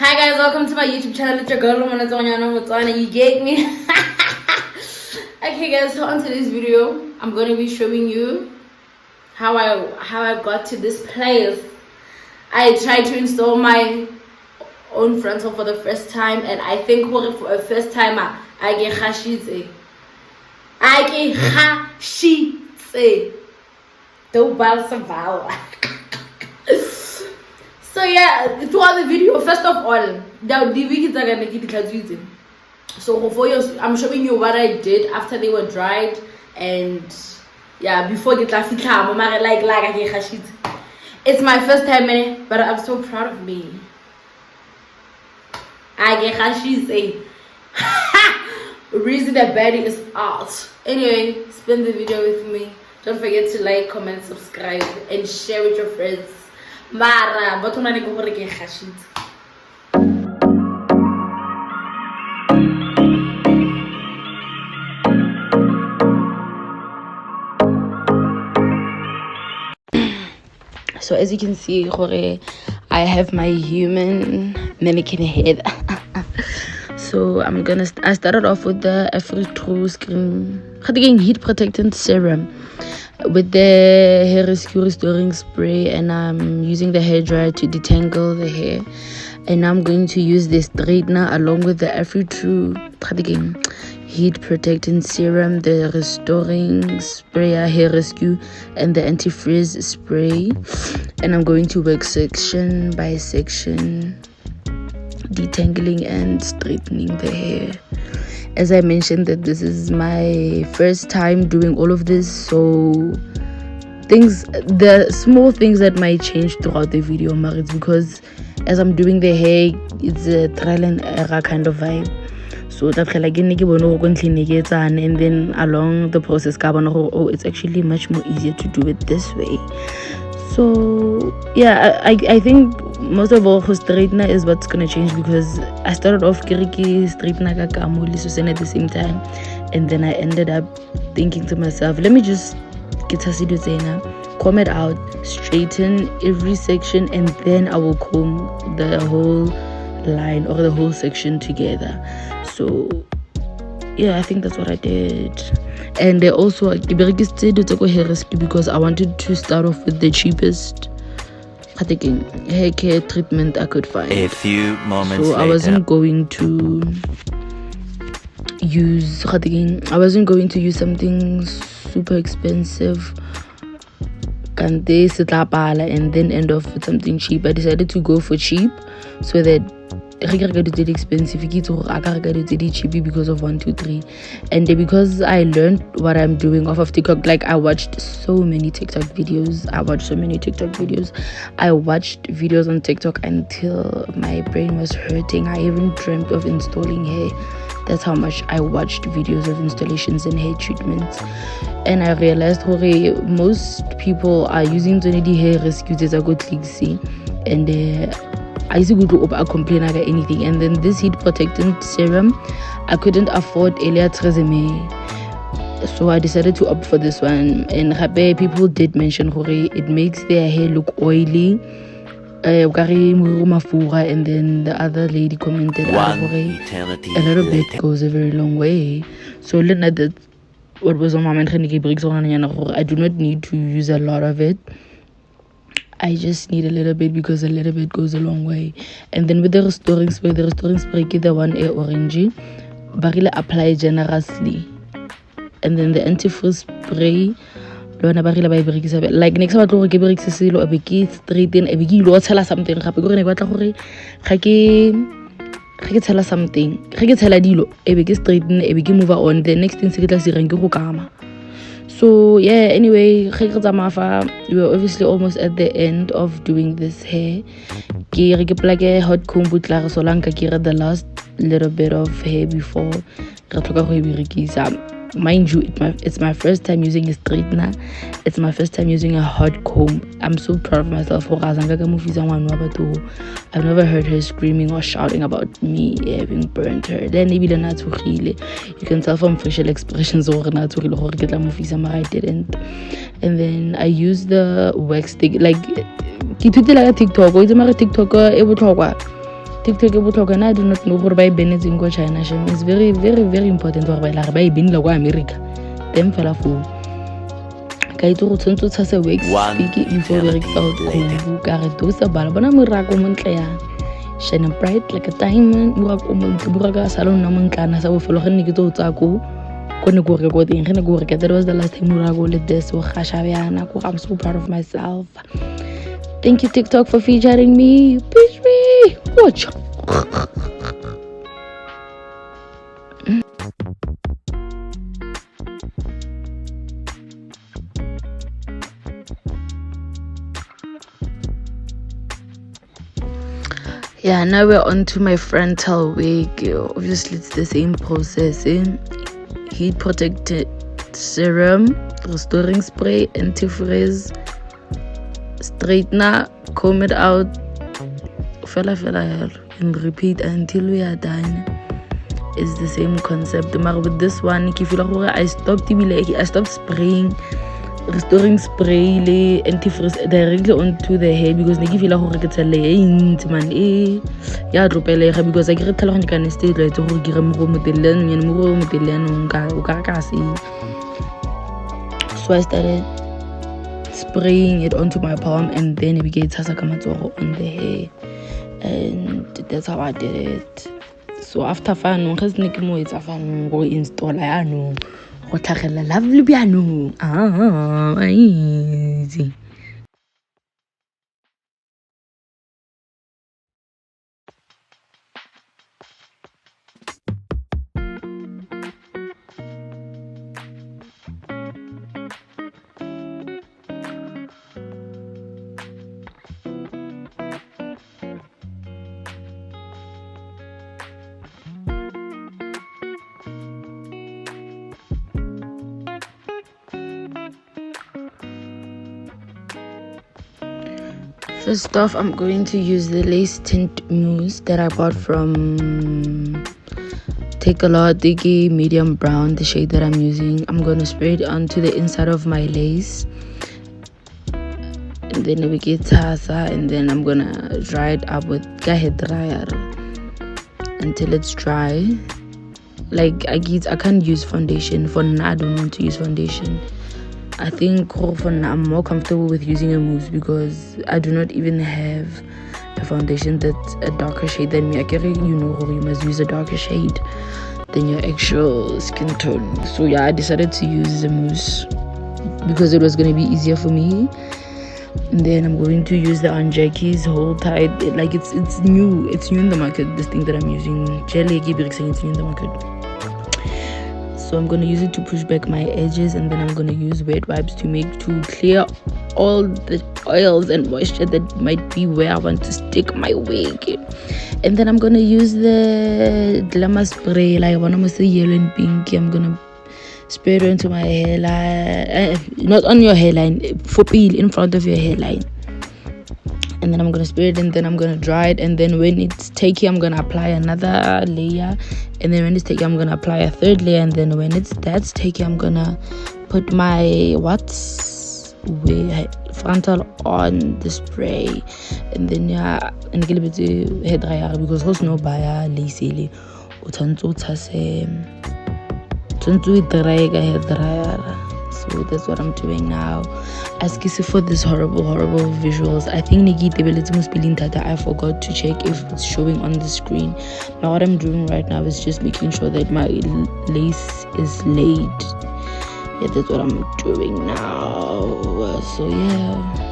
Hi guys, welcome to my YouTube channel. It's your girl Remoneetswe. You get me? Okay guys, so on today's video, I'm going to be showing you how I got to this place. I tried to install my own frontal for the first time, and I think for a first timer, I get khashitse. Don't bal saval. So yeah, throughout the video, first of all, the wigs are gonna get it. So for you, I'm showing you what I did after they were dried, and yeah, before the traffic cam, it's my first time, but I'm so proud of me. I get khashitse. Reason that baddie is out. Anyway, spend the video with me. Don't forget to like, comment, subscribe, and share with your friends. Mara, but when I go for the khashit. So as you can see, I have my human mannequin head. So I started off with the Afri screen heat protectant serum with the hair rescue restoring spray, and I'm using the hairdryer to detangle the hair. And now I'm going to use the straightener along with the Afri heat protectant serum, the restoring sprayer, hair rescue, and the anti-frizz spray. And I'm going to work section by section, detangling and straightening the hair. As I mentioned, that this is my first time doing all of this, so the small things that might change throughout the video, it's because as I'm doing the hair, it's a trial and error kind of vibe. So that and then along the process, it's actually much more easier to do it this way. So yeah, I think most of all, straightener is what's gonna change, because I started off kiriki straightener at the same time, and then I ended up thinking to myself, let me just get a comb it out, straighten every section, and then I will comb the whole line or the whole section together. So yeah, I think that's what I did. And they also hair rescue because I wanted to start off with the cheapest hair care treatment I could find. A few moments later. I wasn't going to use something super expensive and then end off with something cheap. I decided to go for cheap so that expensive cheap because of 1, 2, 3, and because I learned what I'm doing off of TikTok. Like I watched so many TikTok videos. I watched videos on TikTok until my brain was hurting. I even dreamt of installing hair. That's how much I watched videos of installations and hair treatments. And I realized most people are using the hair rescues as a good see, and I used to go up complain about anything. And then this heat protectant serum I couldn't afford earlier, so I decided to opt for this one. And people did mention it makes their hair look oily, and then the other lady commented a little bit goes a very long way. So what was on my mind, I do not need to use a lot of it. I just need a little bit, because a little bit goes a long way. And then with the restoring spray, the one air orangey, barilla apply generously. And then the anti-frizz spray, like next time I straighten, something tell us something. Straighten, move on. The next thing so yeah, anyway, we were obviously almost at the end of doing this hair. A hot comb so the last little bit of hair before. Mind you, it's my first time using a straightener. It's my first time using a hot comb. I'm so proud of myself. I've never heard her screaming or shouting about me having burnt her. Then maybe you can tell from facial expressions I didn't. And then I used the wax stick. Like TikTok TikTok e botlhokwa na I do not know gore ba e banetseng ko China shem. It's very very very important gore ba ilare ba e benela kwa America teng fela foo ka itse go tshwantse o tshase wax stick before o berekisa go khumbu ka re dosa bala bona morako montle yang shine bright like a diamond morako montle buraka salon na montlana sa bofelo ge nne ke tso tsa ko ne go re go teng ge ne go re that was the last time morako le this o gasha bjana ko I'm so proud of myself. Thank you TikTok for featuring me. Bitch me. Watch. Yeah, now we're on to my frontal wig. Obviously it's the same process. Heat protected serum, restoring spray, anti-frizz, straightener, comb it out, fella and repeat until we are done. It's the same concept. But with this one, I stopped spraying restoring spray le anti-frizz directly onto the hair because ne ke feel gore ke tselle e ntse man ya dropelega because I get tlhaloganya ka neste le tse gore ke re mo moteleng nyane mo moteleng o ka se. So I started spraying it onto my palm and then it became tasa ka matsogo on the hair, and that's how I did it. So after fun ga se ne ke mo etsa fun go install ya no go tlhagela lovely piano easy. First off, I'm going to use the lace tint mousse that I bought from Take a Lot Diggy medium brown, the shade that I'm using. I'm going to spray it onto the inside of my lace, and then we get tasa, and then I'm going to dry it up with Hairdryer until it's dry. Like I can't use foundation for now. I don't want to use foundation. I think for now I'm more comfortable with using a mousse because I do not even have a foundation that's a darker shade than me. You must use a darker shade than your actual skin tone. So yeah, I decided to use a mousse because it was going to be easier for me. And then I'm going to use the Anjaki's Hold Tight. Like it's new in the market, this thing that I'm using. It's new in the market. So I'm going to use it to push back my edges, and then I'm going to use wet wipes to clear all the oils and moisture that might be where I want to stick my wig. And then I'm going to use the glamour spray, like one of them say yellow and pink. I'm going to spray it into my hairline, not on your hairline, for peel in front of your hairline. And then I'm going to spray it, and then I'm going to dry it, and then when it's taky I'm going to apply another layer, and then when it's taky I'm going to apply a third layer, and then when that's taky I'm going to put my frontal on the spray, and then and get a bit hairdryer because host no buyer lazy o tshwantse o tshase hairdryer. So that's what I'm doing now. Excuse for this horrible visuals. I think I forgot to check if it's showing on the screen. Now what I'm doing right now is just making sure that my lace is laid. Yeah, that's what I'm doing now. So yeah.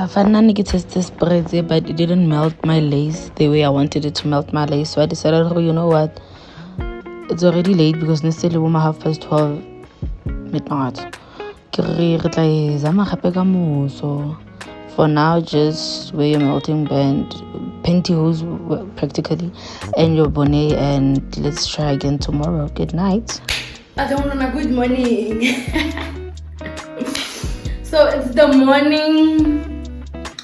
Finally, I tested this spread, but it didn't melt my lace the way I wanted it to melt my lace. So I decided, oh, you know what? It's already late because it's still 12:30 midnight. So for now, just wear your melting band, pantyhose practically, and your bonnet, and let's try again tomorrow. Good night. I don't know. Good morning. So it's the morning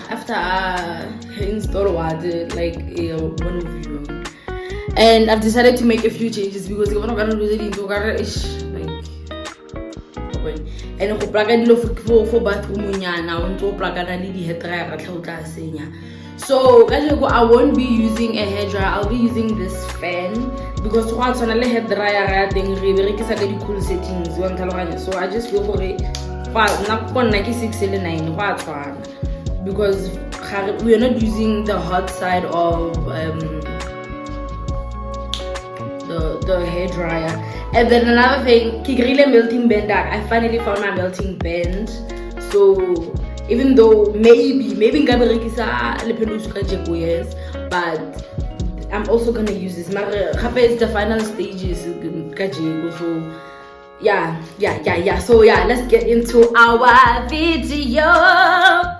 after I installed water, like one video, and I've decided to make a few changes because I'm not gonna do it into like, and I plug in for bathroom now, and to plug in the hairdryer. So I won't be using a hairdryer. I'll be using this fan because once on a hairdryer, thing really the cool settings. So I just go for it. Not 609 because we are not using the hot side of the hairdryer. And then another thing, really melting band. I finally found my melting band. So even though maybe but I'm also gonna use this. It's the final stages. So yeah. So yeah, let's get into our video.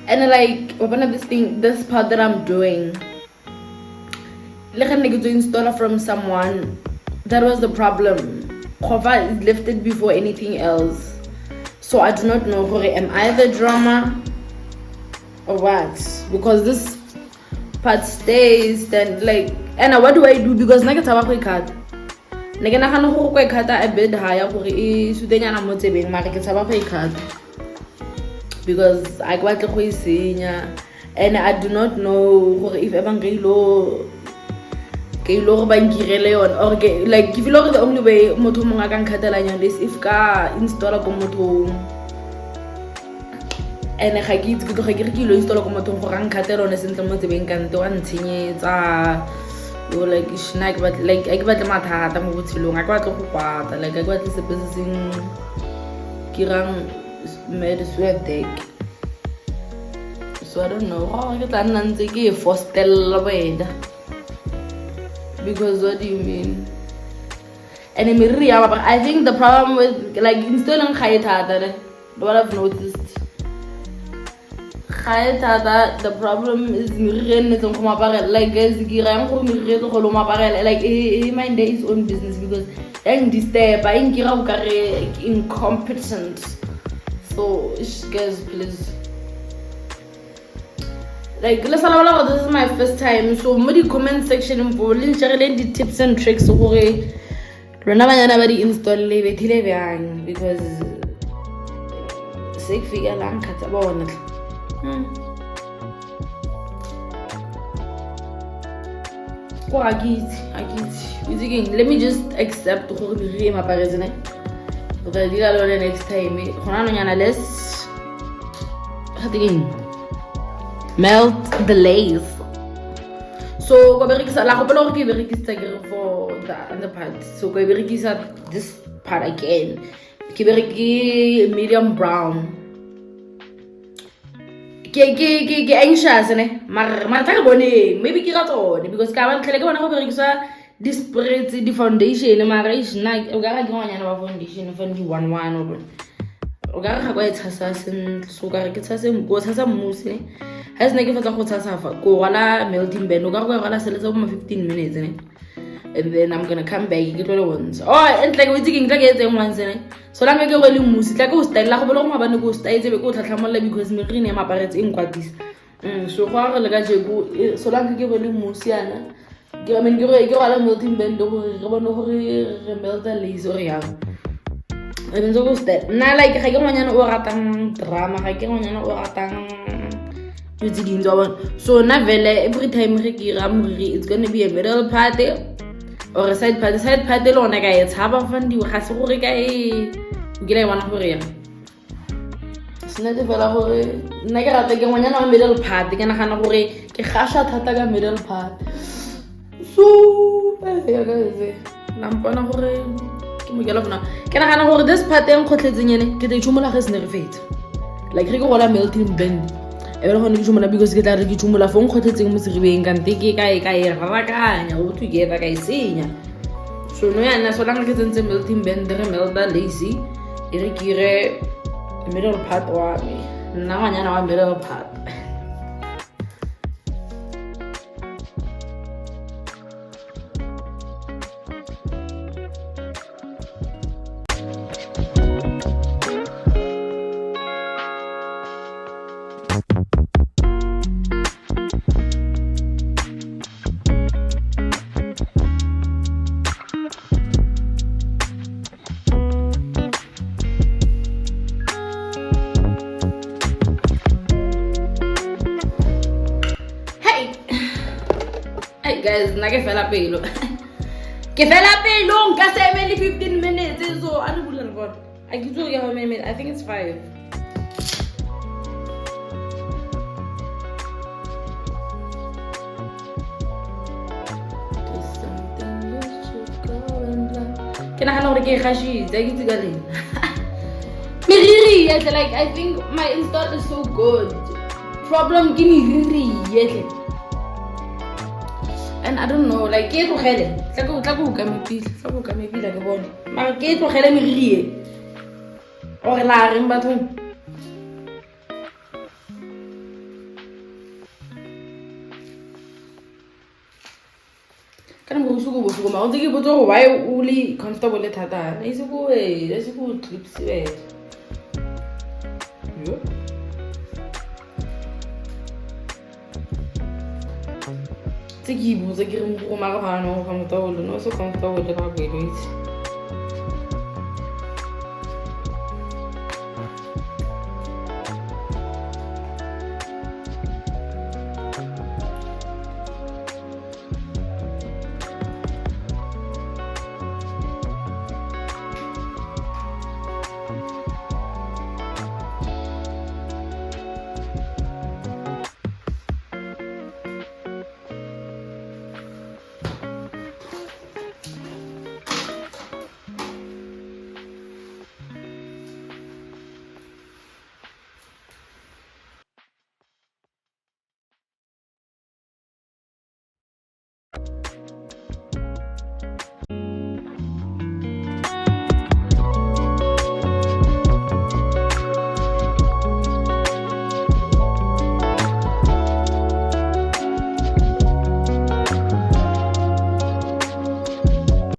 And like one of this part that I'm doing, like I need to install it from someone. That was the problem. Cover is lifted before anything else, so I do not know. Am I the drama or what? Because this part stays. Then like, and what do I do? Because I get a cut. I get a bit higher for because I got a and I do not know if I'm or like if you look at the only way motor can cut this if ka install a motor and I get to install a motor for cut on a central motivation can do and like snack but like I got my hat I'm good long I got to like I got this business in Kirang made a sweat deck. So I don't know how I get a for Stella Wade. Because what do you mean? And I think the problem with like installing Hairdryer, what I've noticed, Hairdryer, the problem is like like he mind his own business because this step I incompetent. So guys, please. Like this is my first time, so in the comment section share the tips and tricks install because sick figure lang let me just accept my parents next time let's again. melt the lace. So go berekisa la go pela gore ke berekisa ke for the other part. So go berekisa this part again. Ke bereki medium brown. Ke anxious ne mar tla bone maybe ke ga tsone because ka ba ntlhele ke bona go berekisa di sprays di foundation mara is na o ga ga ngwanyana wa foundation fa di 11 o ga ga go etsa sen so ga ke tsa sen go tsa mousse ne ha se ne ke fatla go tsa fa go wala melting band o ga go wala seletsa mo 15 minutes ne and then I'm gonna come back ke tlo le once and like we thinking tla ke etseng once ne so la ke go le mousse tla ke o style la go bolo go mabane go style be go tlhatlhamolla because me rene ya maparetse eng kwatisa so go ga le ga je go so la ke go le mousse yana ke I mean ke wala melting band go re bone gore re melt the lace or yang and so go style na like ga ke ngwanyana o ratang drama ga ke ngwanyana o ratang so na vele every time re ke ra moriri it's going to be a middle part or a side part lo na ga e tshaba fandi ga se gore ka e ke le bona gore ya sena de vela gore na ke rata ke ngwanyana wa middle part ke nagana gore ke gasha thata ka middle part so ya guys na mpona gore ke mo gela bona ke nagana gore this part en khotletseng ene ke te tshumula ga se ne re fetse like re ke gola melting band e be go ne ke tshumula because ke tla re ke tshumula fo nkgotletseng mo seribeng kante ke ka e rakanya go together ka e senya so no yana so langa ke tsentse melting band re melta lacy e re kire middle part wa me nna ngwanyana wa middle part guys na ke fela pelo nka se emele 15 minutes so a re bula re bona a ke tso ke how many minutes I think it's 5 ke nagana gore ke gashitse ke tsika leng meriri yetle like I think my install is so good problem ke meriri yetle and I don't know like ke tlogele tla go ka mepila ke bone mara ke tlogele meriri or la reng batho kana mo go go ma o tse ke botse go why o le comfortable le thata na ise go trips yo tse ke botse ke re mo go mara ga no comfortable no so comfortable le ba go